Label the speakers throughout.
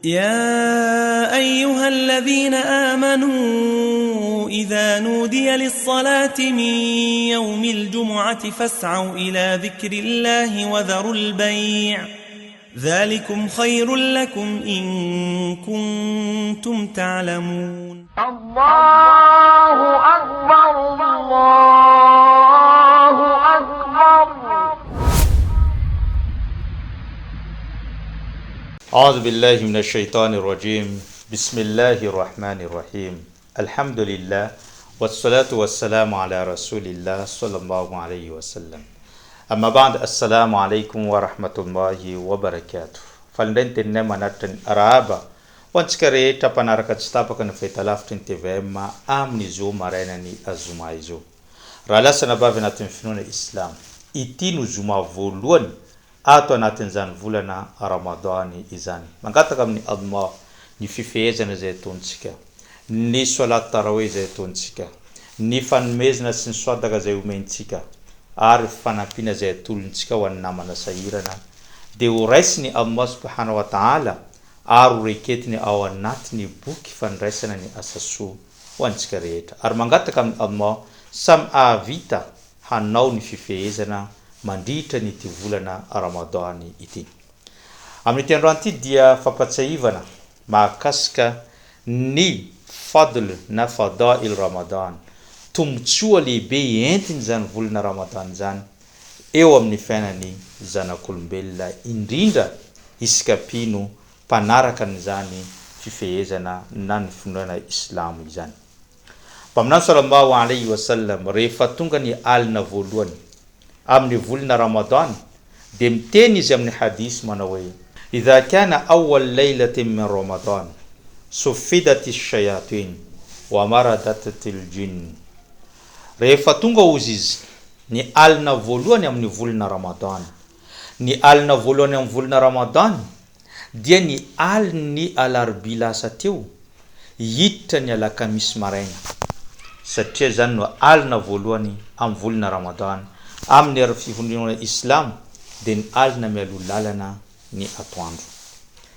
Speaker 1: يا أيها الذين آمنوا إذا نودي للصلاة من يوم الجمعة فاسعوا إلى ذكر الله وذروا البيع ذلكم خير لكم إن كنتم تعلمون.
Speaker 2: الله أكبر الله أكبر.
Speaker 3: أعوذ بالله من الشيطان الرجيم. بسم الله الرحمن الرحيم. الحمد لله والصلاة والسلام على رسول الله صلى الله عليه وسلم. أما بعد السلام عليكم ورحمة الله وبركاته. فلندن تنما نتن أرابا وانسكري تپناركت ستاپكن في تلافتن تفهم آمني زو مرينني أزوما إزو رالا سنبابنا تنفنون الإسلام إتينو زوما فولون ato anatin zany volana Ramadhani izany. Mangata kamni Allah ny fifehezana izay ataontsika, ny salat tarawih izay ataontsika, ny fanomezana sy ny swadaka izay omentsika, ary fanampiana izay atolontsika ho an'ny namana sahirana, dia ho raisiny Allah subhanahu wa ta'ala ary ho reketiny ao anatiny boky fandraisana ny asa soa ho antsika rehetra. Ary mangataka amin'ny Allah samy ahavita hanao ny fifehezana mandritra ny ity volana Ramadhani ity. Amin'ny androany ity dia fampatsahivana mahakasika ny fadl na fadail Ramadan, tombotsoa lehibe entiny zany volana Ramadan zany eo amin'ny fiainan'ny zanak'olombelona, indrindra isika pino mpanaraka n'izany fifehezana na ny finoana Islamo izany. Mpaminany sallallahu alaihi wasallam rehefa tonga ny alina voalohany amin'ny volana Ramadan dia miteny izy amin'ny hadis manao hoe idha kana awwal laylatin min Ramadan suffidat ash-shayatin wa maradat al-jinn. Rehefa tonga ozy izy ny alina voalohany amin'ny volana Ramadan, ny alina voalohany amin'ny volana Ramadan dia ny aliny alarobia lasa teo hiditra ny alakamisy maraina, satria zany no alina voalohany amin'ny volana Ramadan amin'ny ary fivondronana Islam dia ny alina mialoha lalana ny atoandro.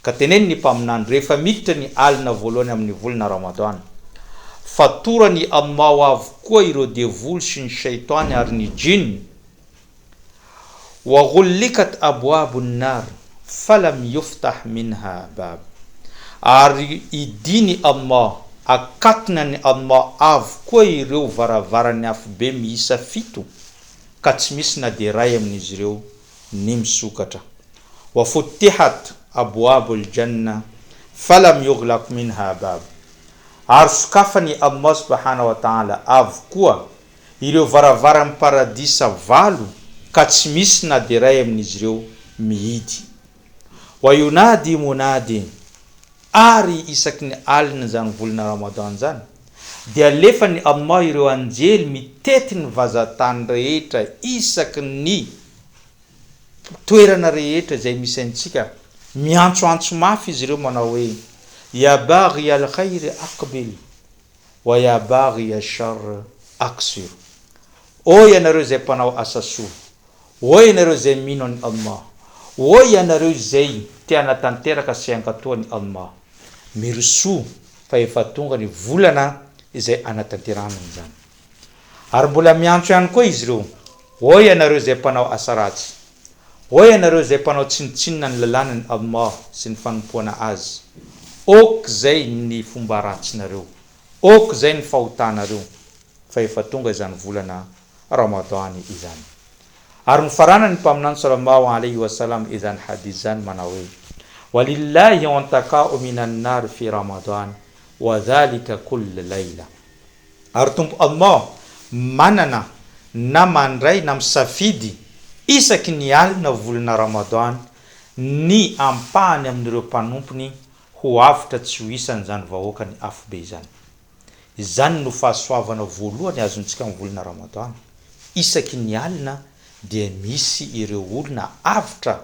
Speaker 3: Ka teneny ny mpaminany rehefa miditra ny alina voalohany amin'ny volana Ramadan, fatorany Allah avokoa ireo devoly sy ny shaitany ary ny jinn, wa ghullikat abwabun nar falam yuftah minha bab, ary idiny Allah, akatona ny Allah avokoa ireo varavarany afobe miisa 7 ka tsy misy na dia ray amin'izy ireo ny misokatra. Wa futihat abwabul janna falam yughlaq minha bab, ary sokafany Allah subhanahu wa ta'ala avokoa ireo varavaran'ny paradisa 8 ka tsy misy na dia ray amin'izy ireo mihidy. Wa yunadi munadi, ary isaky ny alina zany volana Ramadan zany dia alefa ny Allah ireo anjely mitety ny vazatany rehetra isaky ny toerana rehetra izay misy antsika, miantsoantso mafy izy ireo manao hoe ya baghi al-khayr aqbil wa ya baghi ash-sharr aqsir. O ianareo izay mpanao asa soa, o ianareo izay mino ny Allah, o ianareo izay tiana tanteraka sy ankatoany Allah, mirosoa fa efa tonga ny volana izay anatanterana izany. Ary mbola miantso ihany koa izy ireo, o ianareo izay mpanao asa ratsy, o ianareo izay mpanao tsinotsinona ny lalàna ny Allah sy ny fanompoana azy, ok zay ny fomba ratsinareo, ok zay ny fahotanareo, fa efa tonga izany volana Ramadhani izany. Ary mifarana ny mpaminany sallallahu alaihi wasallam izany hadis zany manao hoe walillahi antaka'u minan nar fi Ramadan wa dhalika kull layla. Ary tompo Allah manana na mandray na misafidy isaky ny alina volana Ramadan ny ampahany amin'ireo mpanompony ho avitra tsy ho isan'izany vahoaka ny afobe izany. Izany no fahasoavana voalohany azontsika amin'ny volana Ramadan. Isaky ny alina dia misy ireo olona avitra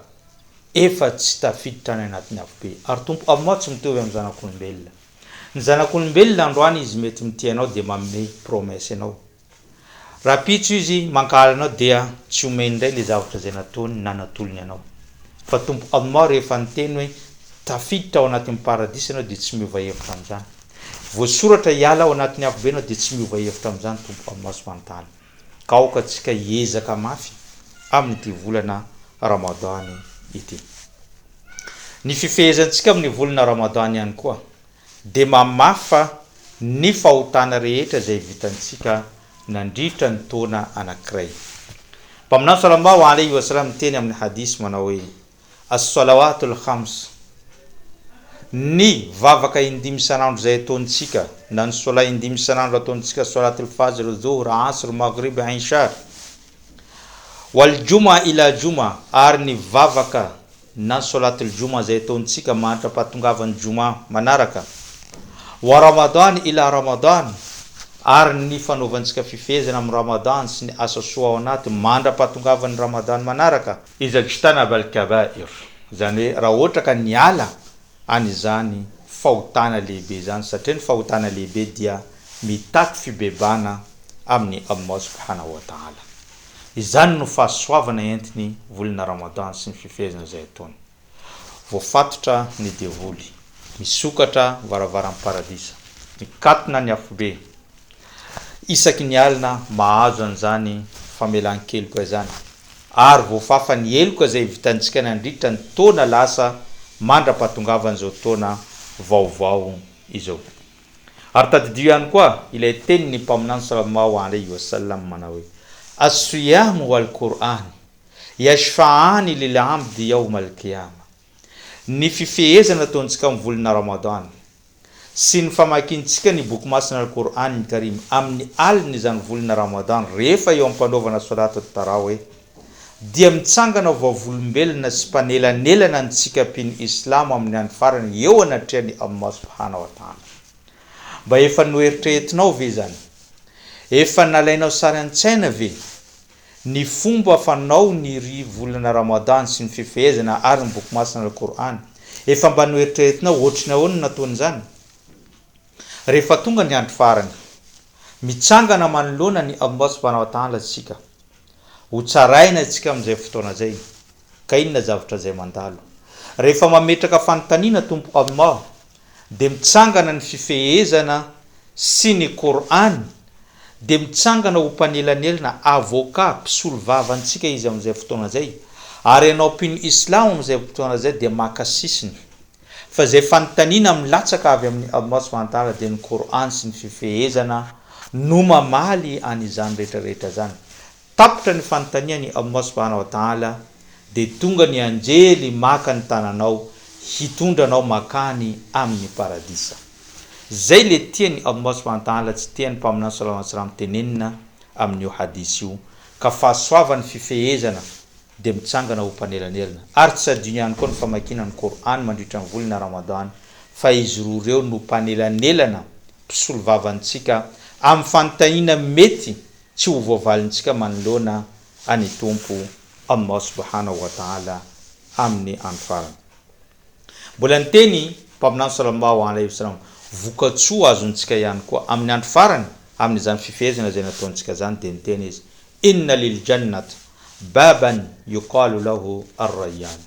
Speaker 3: efa tsy tafiditra any anatin'ny afobe. Ary tompo Allah tsy mitovy amin'ny zanak'olombelona. Ny zanak'olombelona androany izy mety mitianao dia manome promesse anao, rapitso izy mankala anao dia tsy omeny indray le zavatra izay nataony na natolony anao. Fa tompo Allah rehefa niteny hoe tafiditra ao anatin'ny paradisa ianao dia tsy miova hevitra amin'izany. Voasoratra hiala ao anatin'ny afobe ianao dia tsy miova hevitra amin'izany tompo Allah subhanahu wa ta'ala. Ka aoka antsika hiezaka mafy amin'ity volana Ramadany ity. Ny fifehezantsika amin'ny volana Ramadany ihany koa dia mamafa ny fahotana rehetra izay vitantsika nandritra ny taona anankiray. Mpaminany sallallahu alayhi wa sallam teny amin'ny hadisy manao hoe as-salawatul khams, ny vavaka indimy isanandro izay ataontsika, na ny sola indimy isanandro ataontsika salatul fajr, dhuhr, asr, maghrib, isha, wal juma ila juma, ary ny vavaka na salatul juma izay ataontsika mandrapahatongavany juma manaraka, wa ramadan ila ramadan, ary ny fanaovantsika fifehezana amin'ny Ramadan sy ny asa soa ao anaty mandrapahatongavany Ramadan manaraka, izajtanaba al-kabair, izany hoe raha ohatra ka niala an'izany fahotana lehibe zany, satria ny fahotana lehibe dia mitaky fibebana amin'ny Allah subhanahu wa ta'ala. Izany no fahasoavana entiny volana Ramadan sy ny fifehezana izay ataony. Voafatotra ny devoly, misokatra varavaran'ny paradisa, mikatona ny afobe, isaky ny alina mahazo an'izany famelan-keloka izany, ary voafafa ny eloka izay vitantsika nandritra ny taona lasa mandrapahatongavan'izao taona vaovao izao. Ary tadidio ihany koa ilay tenin'ny mpaminany sallallahu alayhi wa sallam manao hoe as-siyamu wal Qur'an yashfa'ani lil 'abdi yawm al-qiyamah. Ny fifehezana ataontsika amin'ny volana Ramadan sy ny famakintsika ny boky masina al-Qur'an Karim amin'ny alina izany volana Ramadan rehefa eo ampanaovana salatul tarawih dia mitsangana vavolombelona sy panelanelana antsika piny Islam amin'ny andro farany eo anatrehan'ny Allah subhanahu wa ta'ala. Mba efa noeritreretinao ve zany? Efa nalainao sary an-tsaina ve ny fomba fanao ny volana Ramadan sy ny fifehezana ary ny boky masina al-Qur'an? Efa mba noeritreretinao ohatriny ahoana nataon'izany? Rehefa tonga ny andro farany, mitsangana manoloana ny Allah subhanahu wa ta'ala tsika, ho tsaraina tsika amin'izay fotoana zay, ka inona zavatra zay mandalo. Rehefa mametraka fanontaniana tompo Allah, dia mitsangana ny fifehezana sy ny Qur'an, dia mitsangana ho panelanelana avoka mpisolo vavantsika izy amin'izay fotoana zay, ary ianao piny Islam amin'izay fotoana zay dia maka sisiny. Fa zay fanontaniana milatsaka avy amin'ny Allah subhanahu wa ta'ala dia ny Qur'an sy ny fifehezana no mamaly an'izany rehetrarehetra zany. Tapitra ny fanontaniany Allah subhanahu wa ta'ala dia tonga ny anjely maka ny tananao, hitondranao makany amin'ny paradisa. Zay le tiany Allah subhanahu wa ta'ala, tsy tiany mpaminany sallallahu alaihi wasallam tenenina amin'io hadisy io, ka fahasoavany fifehezana dia mitsangana ho panelanelana. Ary tsy adino ihany koa ny famakiana ny Qur'an mandritra ny volana Ramadan, fa izy roa ireo no panelanelana mpisolo vavantsika amin'ny fanontaniana mety tsy ho voavalintsika manoloana any tompo Allah subhanahu wa ta'ala amin'ny andro farany. Mbola niteny mpaminany sallallahu alayhi wasallam vokatsoa azontsika ihany koa amin'ny andro farany amin'izany fifehezana izay nataontsika zany, dia niteny izy inna lil jannat baban yuqalu lahu ar-rayyan.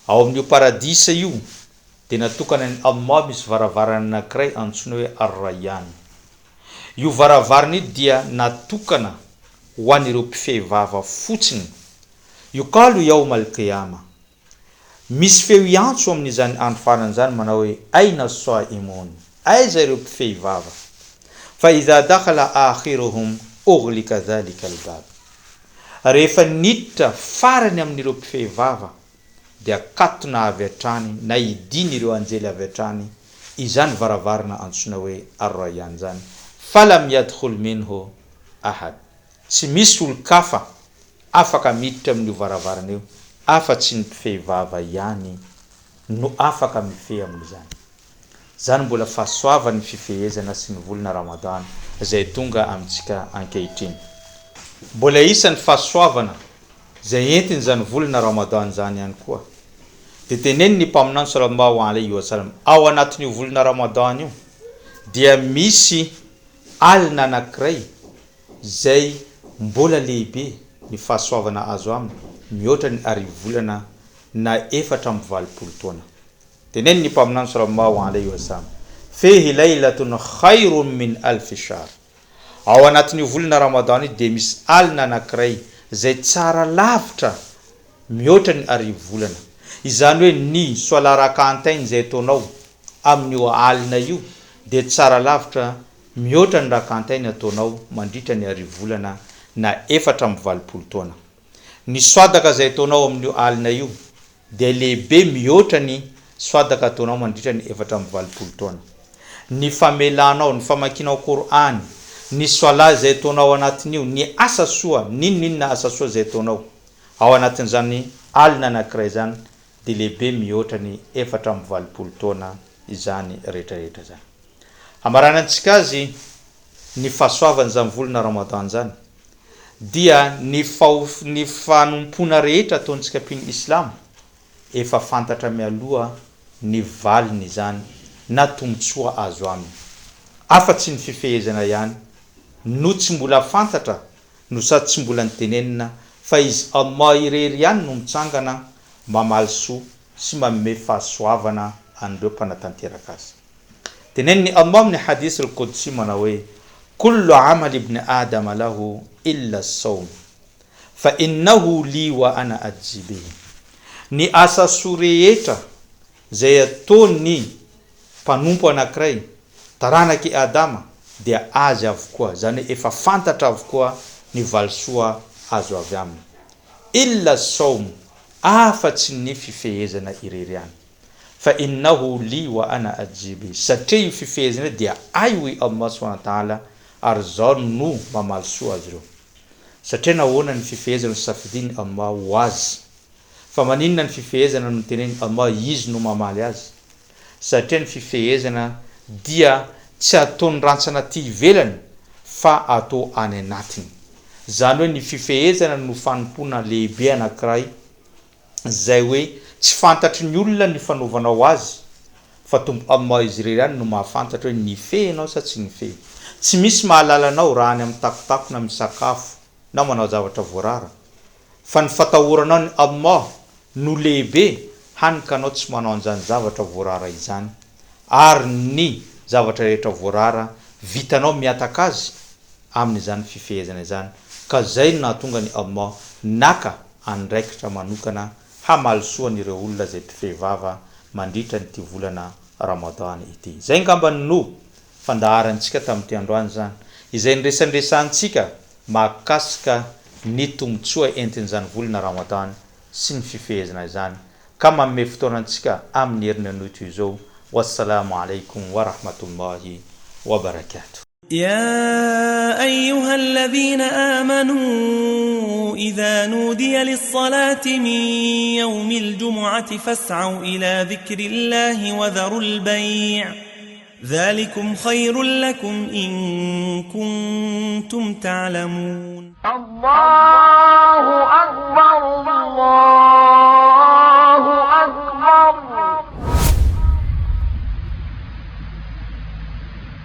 Speaker 3: Ao amin'io paradisa io dia natokana ny Allah misy varavarana anankiray antsoina hoe ar-rayyan. Io varavarana io dia natokana ho an'ireo mpifehivava fotsiny. Yuqalu yawm al-qiyamah, misy feo iantso amin'izany andro farany zany manao hoe aina as-saimun, aiza ireo mpifehivava? Fa idha dakhala akhiruhum ughliqa dhalika al-bab. Rehefa niditra farany amin'ireo mpifehivava dia katona avy hatrany na idiny ireo anjely avy hatrany izany varavarana antsoina hoe ar-rayyan zany. Falam yadkhul minhu ahad, tsy misy olo-kafa afaka miditra amin'io varavarana io afa-tsy ny mpifehivava ihany no afaka mifehy amin'izany. Zany mbola fahasoavan'ny fifehezana sy ny volana Ramadan izay tonga amintsika ankehitriny. Mbola isan'ny fahasoavana izay entiny zany volana Ramadan zany ihany koa dia teneny ny mpaminany sallallahu alayhi wa sallam, ao anatin'io volana Ramadan io dia misy alina anankiray izay mbola lehibe ny fahasoavana azo aminy, mihoatra ny 10 volana na 420 taona. tenenny mpaminany sallallahu alayhi wa sallam fihi laylatun khairun min alfi shahr. Ao anatin'io volana Ramadan io de misy alina anankiray zay tsara lavitra mihoatra ny arivo volana. Izany hoe ny sola rakantainy zay ataonao amin'io alina io de tsara lavitra mihoatra ny rakantainy ataonao mandritra ny arivo volana na 420 taona. Ny swadaka zay ataonao amin'io alina io de lehibe mihoatra ny swadaka ataonao mandritra ny 420 taona. Ny famelanao, ny famakinao Qur'an, ny swala zay ataonao anatin'io, ny asa soa, ninona asa soa zay ataonao ao anatin'izany alina anankiray zany de lehibe mihoatra ny 420 taona izany rehetrarehetra zany. Amaranantsika azy ny fahasoavan'izany volana Ramadan zany dia ny fanompona rehetra ataontsika piny Islam efa fantatra mialoha ny valiny zany na tombotsoa azo aminy. Afa-tsy ny fifehezana ihany no tsy mbola fantatra no sady tsy mbola nitenenina fa izy Allah irery ihany no mitsangana mamaly soa sy manome fahasoavana an'ireo mpanatanteraka azy. Teneniny Allah amin'ny hadith al-Qudsi manao hoe kullu amali ibn Adam lahu illa as-sawm fa innahu li wa ana ajzi bihi. Ny asa soa rehetra zay ataony mpanompo anankiray taranaky Adama dia azy avokoa, zany efa fantatra avokoa ny valisoa azo avy aminy. Illa as-sawm, afa-tsy ny fifehezana irery ihany. Fa innahu li wa ana ajzi bihi, satria io fifehezana dia ai hoy Allah subhanahu wa ta'ala ary zao no mamaly soa azy ireo. Satria nahoana ny fifehezana safidiny Allah ho azy, fa maninona ny fifehezana no teneny Allah izy no mamaly azy. Satria ny fifehezana dia tsy ataony rantsana ty ivelany fa atao any anatiny. Zany hoe ny fifehezana no fanompona lehibe anankiray zay hoe tsy fantatry ny olona ny fanaovanao azy fa tombo Allah izy irery ihany no mahafantatra hoe ny fehinao sa tsy ny fehy. Tsy misy mahalalanao raha any amin'ny takotako na misakafo na manao zavatra voarara, fa ny fatahoranao ny Allah no lehibe hanikanao tsy manao an'izany zavatra voarara izany, ary ny zavatra rehetra voarara vitanao miataka azy amin'izany fifehezana izany. Ka zay no nahatonga ny Allah naka andraikitra manokana hamaly soa an'ireo olona zay mpifehivava mandritra nyty volana Ramadan ity. Zay ngamba no fandaharantsika tamin'ity androany zany, izay nresanresantsika mahakasika ny tombotsoa entin'izany volana Ramadan sy ny fifehezana izany. Ka manome fotoanantsika amin'ny herin'ny anoto izao. Wassalamu alaikum wa rahmatullahi wa barakatuh.
Speaker 1: يا أيها الذين آمنوا إذا نودي للصلاة من يوم الجمعة فاسعوا إلى ذكر الله وذروا البيع ذلكم خير لكم إن كنتم تعلمون.
Speaker 2: الله أكبر.